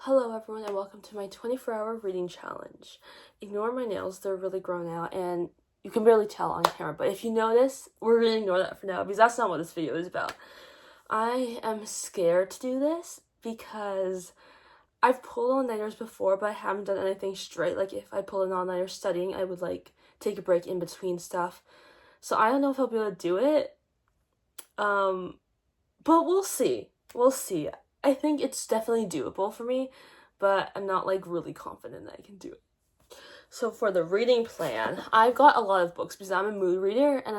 Hello everyone and welcome to my 24-hour reading challenge. Ignore my nails, they're really grown out and you can barely tell on camera, but if you notice, we're gonna ignore that for now because that's not what this video is about. I am scared to do this because I've pulled all-nighters before, but I haven't done anything straight. Like if I pulled an all-nighter studying, I would take a break in between stuff. So I don't know if I'll be able to do it. But we'll see. We'll see. I think it's definitely doable for me, but I'm not really confident that I can do it. So for the reading plan, I've got a lot of books because I'm a mood reader, and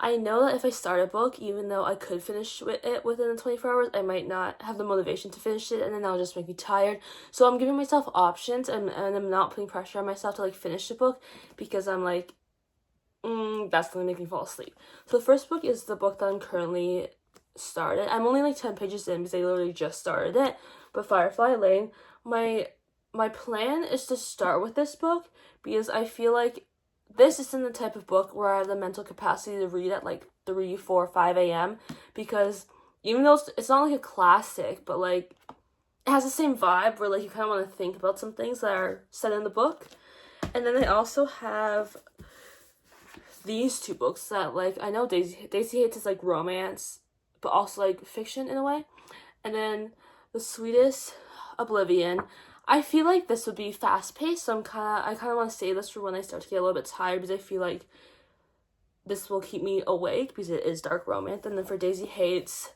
I know that if I start a book, even though I could finish it within the 24 hours, I might not have the motivation to finish it, and then that'll just make me tired. So I'm giving myself options, and I'm not putting pressure on myself to finish the book because I'm that's gonna make me fall asleep. So the first book is the book that I'm currently started. I'm only 10 pages in because I literally just started it. But Firefly Lane, my plan is to start with this book because I feel like this isn't the type of book where I have the mental capacity to read at 3, 4, 5 a.m. because even though it's not a classic, but it has the same vibe where you kind of want to think about some things that are said in the book. And then I also have these two books that I know Daisy hates is romance, but also fiction in a way. And then The Sweetest Oblivion. I feel like this would be fast paced, so I kind of want to save this for when I start to get a little bit tired because I feel like this will keep me awake because it is dark romance. And then for Daisy Hates,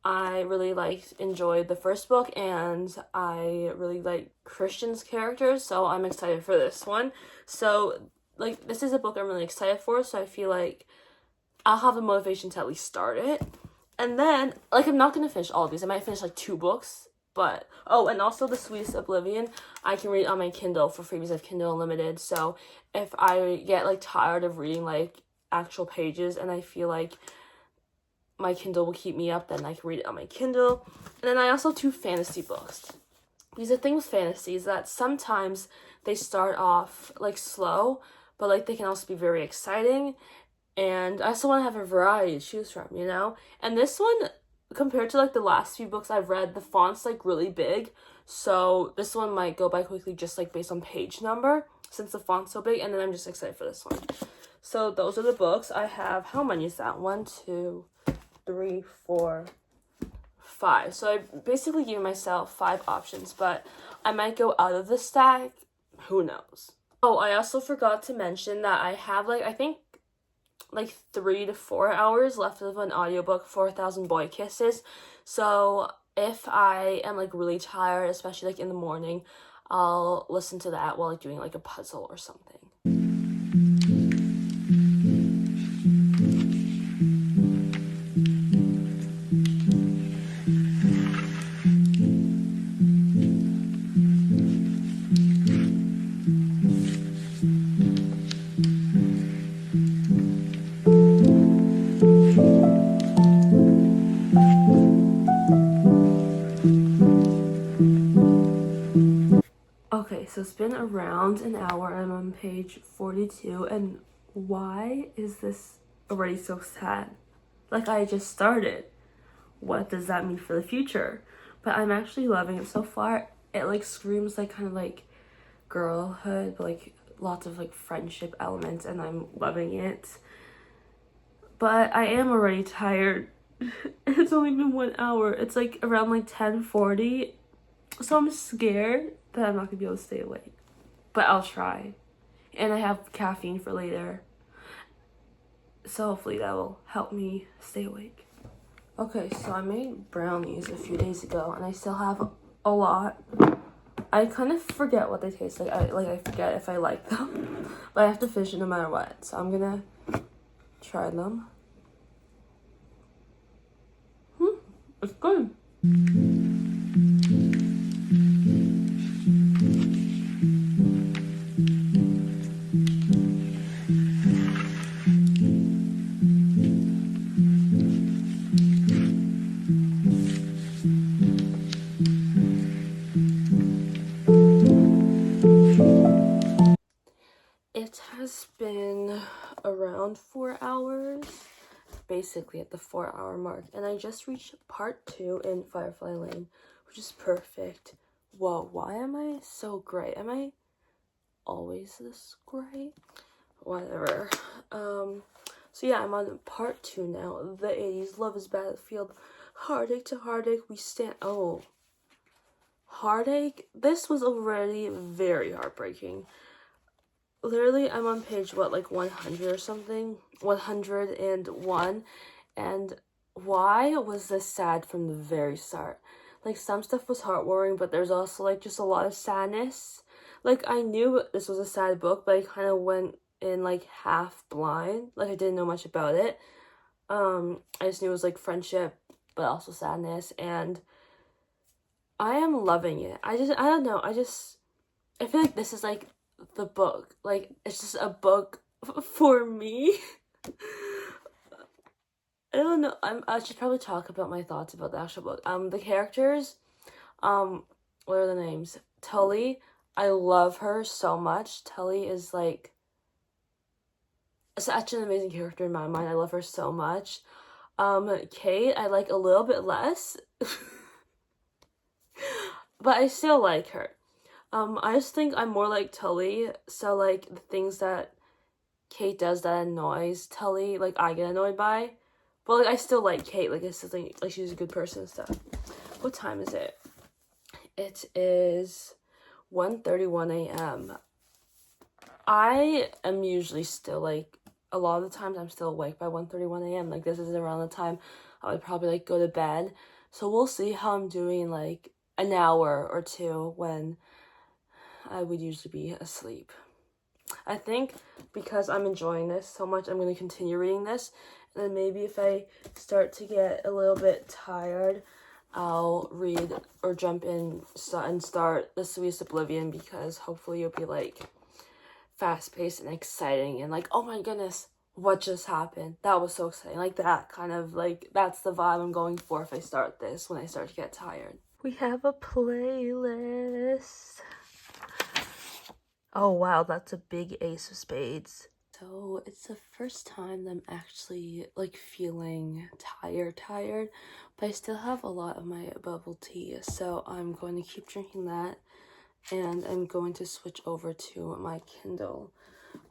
I really enjoyed the first book and I really like Christian's characters, so I'm excited for this one. So this is a book I'm really excited for, so I feel like I'll have the motivation to at least start it. And then, I'm not going to finish all of these. I might finish 2 books, but, and also The Sweetest Oblivion, I can read on my Kindle for free because I have Kindle Unlimited. So if I get, tired of reading, actual pages and I feel like my Kindle will keep me up, then I can read it on my Kindle. And then I also have 2 fantasy books. Because the thing with fantasy is that sometimes they start off, slow, but, they can also be very exciting. And I also want to have a variety to choose from, you know? And this one, compared to, the last few books I've read, the font's, really big. So this one might go by quickly just, based on page number, since the font's so big. And then I'm just excited for this one. So those are the books. I have, how many is that? 1, 2, 3, 4, 5. So I basically gave myself 5 options, but I might go out of the stack. Who knows? Oh, I also forgot to mention that I have, I think, 3 to 4 hours left of an audiobook, 4,000 Boy Kisses. So if I am really tired, especially in the morning, I'll listen to that while doing a puzzle or something. Okay, so it's been around an hour. I'm on page 42, and why is this already so sad? I just started. What does that mean for the future? But I'm actually loving it so far. It screams kind of girlhood, but lots of friendship elements, and I'm loving it. But I am already tired. It's only been 1 hour. It's around 10:40. So I'm scared that I'm not gonna be able to stay awake. But I'll try. And I have caffeine for later. So hopefully that will help me stay awake. Okay, so I made brownies a few days ago and I still have a lot. I kind of forget what they taste like. I forget if I like them. But I have to finish it no matter what. So I'm gonna try them. It's good. It has been around 4 hours, basically at the 4-hour mark, and I just reached part 2 in Firefly Lane, which is perfect. Whoa, why am I so gray? Am I always this gray? Whatever. So yeah, I'm on part 2 now. The 80s, Love is Battlefield, Heartache to Heartache, We Stand. Oh, Heartache. This was already very heartbreaking. Literally, I'm on page, what, like 100 or something? 101. And why was this sad from the very start? Like, some stuff was heartwarming, but there's also, like, just a lot of sadness. Like, I knew this was a sad book, but I kind of went in, like, half blind. Like, I didn't know much about it. I just knew it was, like, friendship, but also sadness, and I am loving it. I don't know, I feel like this is, like, the book. Like, it's just a book for me. I don't know. I should probably talk about my thoughts about the actual book. The characters, what are the names? Tully, I love her so much. Tully is like such an amazing character in my mind. I love her so much. Kate, I like a little bit less, but I still like her. I just think I'm more like Tully, so like the things that Kate does that annoys Tully, like I get annoyed by. But like I still like Kate, like I still think like she's a good person and stuff. What time is it? It is 1:31 a.m. I am usually still like a lot of the times I'm still awake by 1:31 a.m. Like this is around the time I would probably like go to bed. So we'll see how I'm doing like an hour or two when I would usually be asleep. I think because I'm enjoying this so much, I'm going to continue reading this. And then maybe if I start to get a little bit tired, I'll read or jump in and start The Sweetest Oblivion, because hopefully it'll be like fast-paced and exciting and like, oh my goodness, what just happened? That was so exciting. Like that kind of like, that's the vibe I'm going for if I start this when I start to get tired. We have a playlist. Oh wow, that's a big ace of spades. So it's the first time that I'm actually like feeling tired, but I still have a lot of my bubble tea, so I'm going to keep drinking that, and I'm going to switch over to my Kindle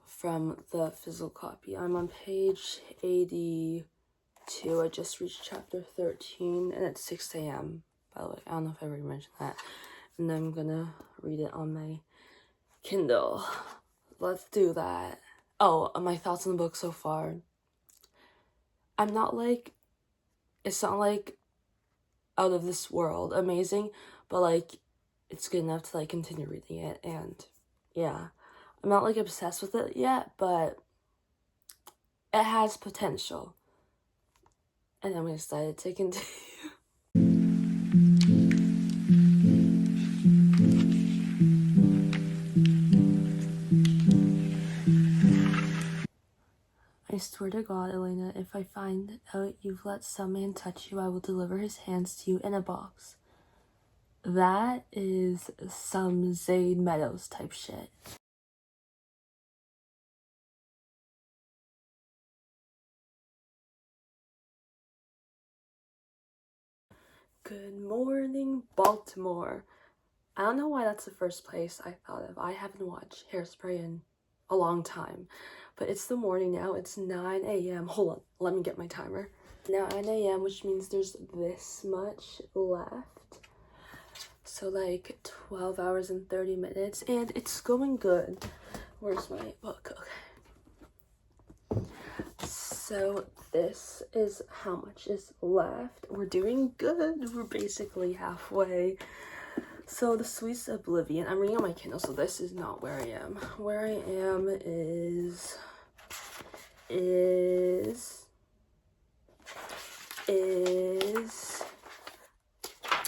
from the physical copy. I'm on page 82. I just reached chapter 13, and it's 6 a.m. by the way. I don't know if I already mentioned that. And I'm gonna read it on my Kindle. Let's do that. Oh, my thoughts on the book so far. I'm not like, it's not like out of this world amazing, but like it's good enough to like continue reading it. And yeah, I'm not like obsessed with it yet, but it has potential, and I'm excited to continue. I swear to God, Elena, if I find out you've let some man touch you, I will deliver his hands to you in a box. That is some Zayd Meadows type shit. Good morning, Baltimore. I don't know why that's the first place I thought of. I haven't watched Hairspray in a long time, but it's the morning now. It's 9 a.m. Hold on, let me get my timer. 9 a.m., which means there's this much left. So like 12 hours and 30 minutes, and it's going good. Where's my book? Okay. So this is how much is left. We're doing good. We're basically halfway. So The Sweetest Oblivion. I'm reading on my Kindle, so this is not where I am. Where I am is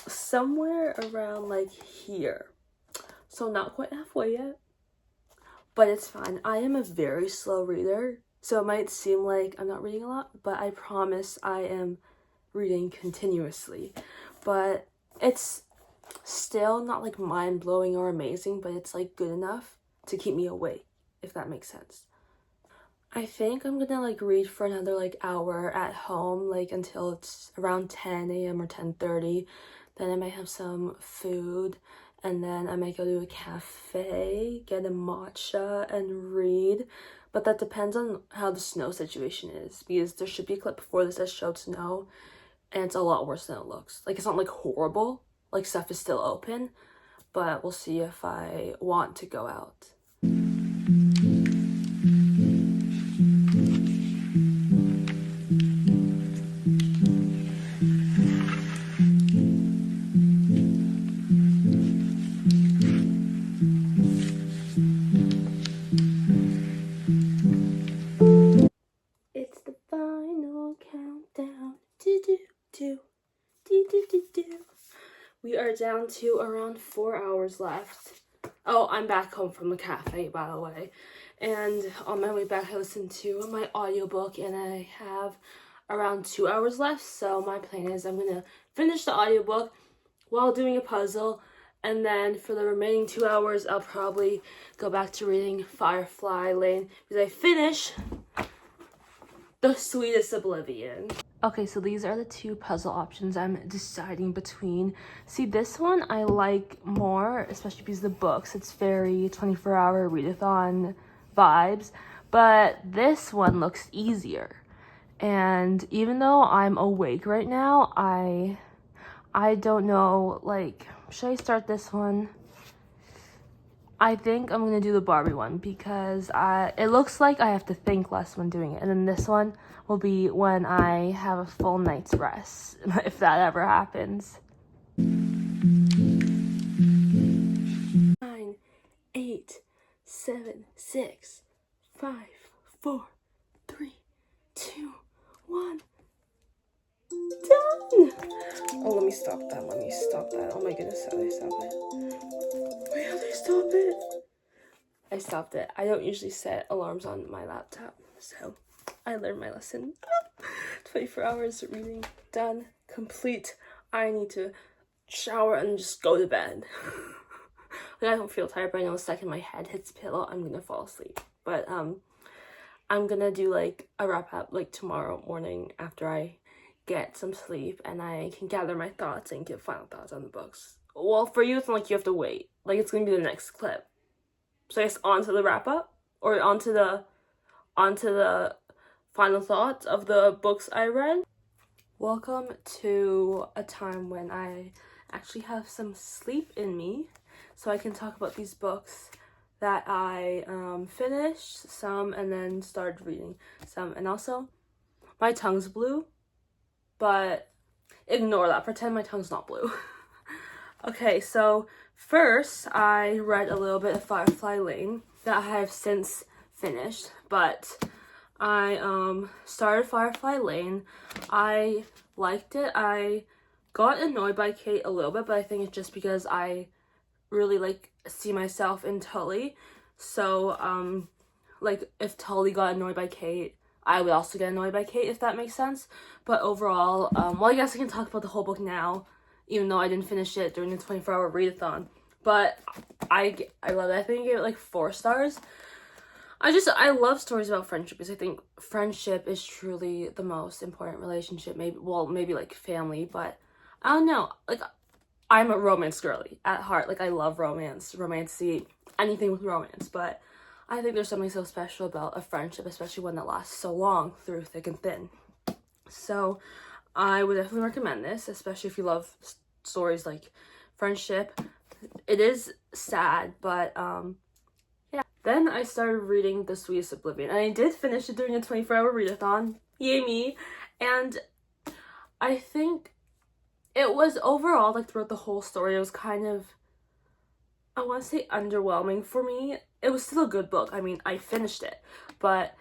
somewhere around like here. So not quite halfway yet, but it's fine. I am a very slow reader, so it might seem like I'm not reading a lot, but I promise I am reading continuously. But it's still not like mind-blowing or amazing, but it's like good enough to keep me awake, if that makes sense. I think I'm gonna like read for another like hour at home, like until it's around 10 a.m. or 10:30. Then I might have some food, and then I might go to a cafe, get a matcha, and read. But that depends on how the snow situation is, because there should be a clip before this that showed snow, and it's a lot worse than it looks. Like, it's not like horrible, like stuff is still open, but we'll see if I want to go out. It's the final countdown. Do. We are down to around 4 hours left. Oh, I'm back home from the cafe, by the way. And on my way back, I listened to my audiobook, and I have around 2 hours left. So my plan is I'm going to finish the audiobook while doing a puzzle. And then for the remaining 2 hours, I'll probably go back to reading Firefly Lane, because I finish The Sweetest Oblivion. Okay, so these are the two puzzle options I'm deciding between. See, this one I like more, especially because the books, it's very 24-hour readathon vibes. But this one looks easier. And even though I'm awake right now, I don't know, like, should I start this one? I think I'm going to do the Barbie one, because it looks like I have to think less when doing it. And then this one will be when I have a full night's rest, if that ever happens. 9, 8, 7, 6, 5, 4, 3, 2, 1. Done! Oh, let me stop that. Oh my goodness, how did I stop it? Wait, how did I stop it? I stopped it. I don't usually set alarms on my laptop, so I learned my lesson. 24 hours reading, done, complete. I need to shower and just go to bed. Like, I don't feel tired, but I know the second my head hits pillow, I'm gonna fall asleep. But I'm gonna do like a wrap up like tomorrow morning after I get some sleep, and I can gather my thoughts and give final thoughts on the books. Well, for you, it's not like you have to wait. Like, it's gonna be the next clip. So I guess on to the wrap up, or onto the final thoughts of the books I read. Welcome to a time when I actually have some sleep in me, so I can talk about these books that I finished some and then started reading some. And also, my tongue's blue, but ignore that. Pretend my tongue's not blue. Okay, so first I read a little bit of Firefly Lane that I have since finished, but I started Firefly Lane. I liked it. I got annoyed by Kate a little bit, but I think it's just because I really like see myself in Tully. So like, if Tully got annoyed by Kate, I would also get annoyed by Kate, if that makes sense. But overall, well, I guess I can talk about the whole book now, even though I didn't finish it during the 24-hour readathon. But I love it. I think I gave it like 4 stars. I love stories about friendship, because I think friendship is truly the most important relationship. Maybe like family, but I don't know. Like, I'm a romance girly at heart. Like, I love romance, anything with romance. But I think there's something so special about a friendship, especially one that lasts so long through thick and thin. So I would definitely recommend this, especially if you love stories like friendship. It is sad, but yeah. Then I started reading The Sweetest Oblivion, and I did finish it during a 24-hour readathon. Yay me! And I think it was overall, like, throughout the whole story, it was kind of, I want to say, underwhelming for me. It was still a good book. I mean, I finished it, but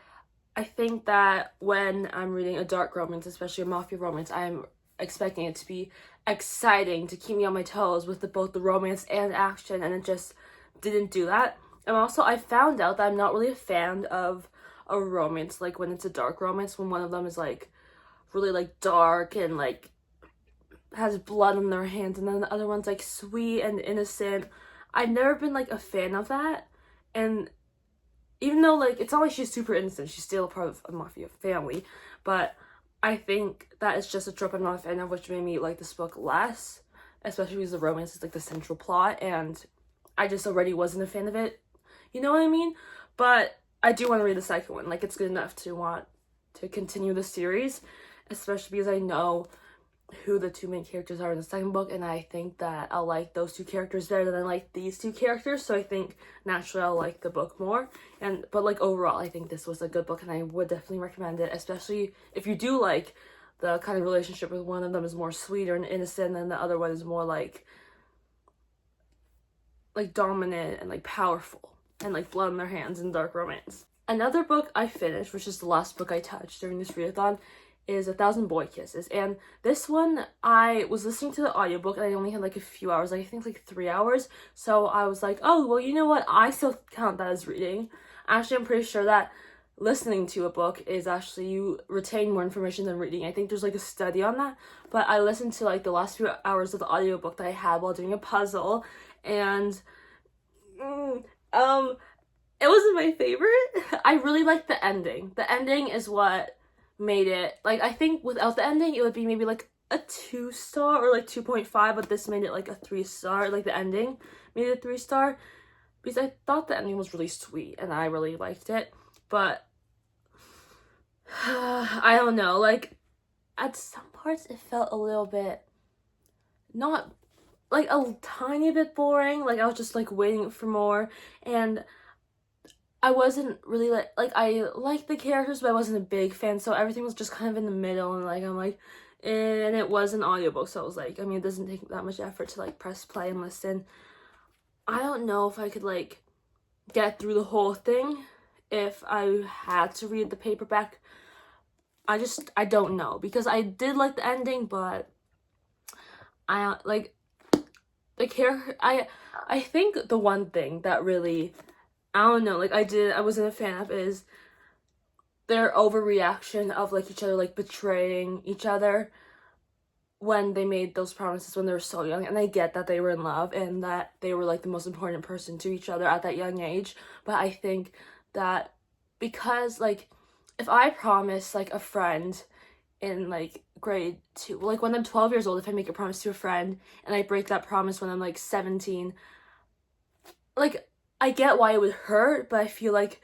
I think that when I'm reading a dark romance, especially a mafia romance, I'm expecting it to be exciting, to keep me on my toes with both the romance and action, and it just didn't do that. And also, I found out that I'm not really a fan of a romance, like, when it's a dark romance, when one of them is, like, really, like, dark and, like, has blood on their hands, and then the other one's, like, sweet and innocent. I've never been, like, a fan of that. And even though, like, it's not like she's super innocent, she's still a part of a mafia family, but I think that is just a trope I'm not a fan of, which made me like this book less, especially because the romance is like the central plot, and I just already wasn't a fan of it. You know what I mean? But I do want to read the second one. Like, it's good enough to want to continue the series, especially because I know who the two main characters are in the second book, and I think that I'll like those two characters better than I like these two characters, so I think naturally I'll like the book more. But like overall, I think this was a good book, and I would definitely recommend it, especially if you do like the kind of relationship with one of them is more sweeter and innocent, and the other one is more like dominant and like powerful and like blood on their hands and dark romance. Another book I finished, which is the last book I touched during this readathon, is 1,000 Boy Kisses. And this one, I was listening to the audiobook and I only had like a few hours, like I think like 3 hours. So I was like, oh, well, you know what? I still count that as reading. Actually, I'm pretty sure that listening to a book is actually, you retain more information than reading. I think there's like a study on that. But I listened to like the last few hours of the audiobook that I had while doing a puzzle, and it wasn't my favorite. I really liked the ending. The ending is what made it, like, I think without the ending it would be maybe like a 2-star or like 2.5, but this made it like a 3-star. Like, the ending made it a 3-star because I thought the ending was really sweet and I really liked it. But I don't know, like at some parts it felt a little bit, not like a tiny bit boring. Like, I was just like waiting for more, and I wasn't really like I liked the characters, but I wasn't a big fan, so everything was just kind of in the middle, and like I'm like, and it was an audiobook, so I was like, I mean, it doesn't take that much effort to like press play and listen. I don't know if I could like get through the whole thing if I had to read the paperback. I don't know, because I did like the ending, but I like the character. I think the one thing that really, I don't know, like I wasn't a fan of is their overreaction of like each other like betraying each other when they made those promises when they were so young. And I get that they were in love and that they were like the most important person to each other at that young age, but I think that because like if I promise like a friend in like grade 2, like when I'm 12 years old, if I make a promise to a friend and I break that promise when I'm like 17, like I get why it would hurt, but I feel like,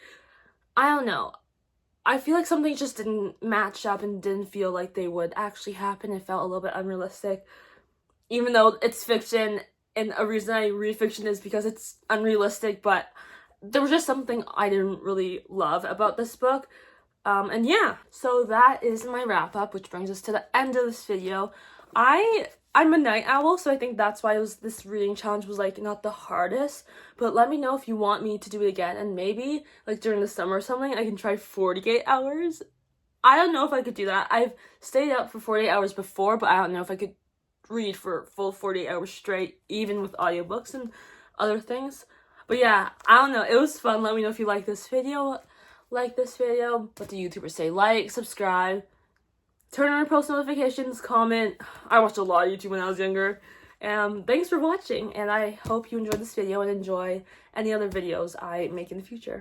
I don't know, I feel like something just didn't match up and didn't feel like they would actually happen. It felt a little bit unrealistic, even though it's fiction, and a reason I read fiction is because it's unrealistic, but there was just something I didn't really love about this book. And yeah, so that is my wrap up, which brings us to the end of this video. I'm a night owl, so I think that's why this reading challenge was like not the hardest, but let me know if you want me to do it again, and maybe like during the summer or something I can try 48 hours. I don't know if I could do that. I've stayed up for 48 hours before, but I don't know if I could read for full 48 hours straight, even with audiobooks and other things. But yeah, I don't know, it was fun. Let me know if you like this video. What do YouTubers say? Like, subscribe, turn on your post notifications, comment. I watched a lot of YouTube when I was younger. Thanks for watching, and I hope you enjoyed this video and enjoy any other videos I make in the future.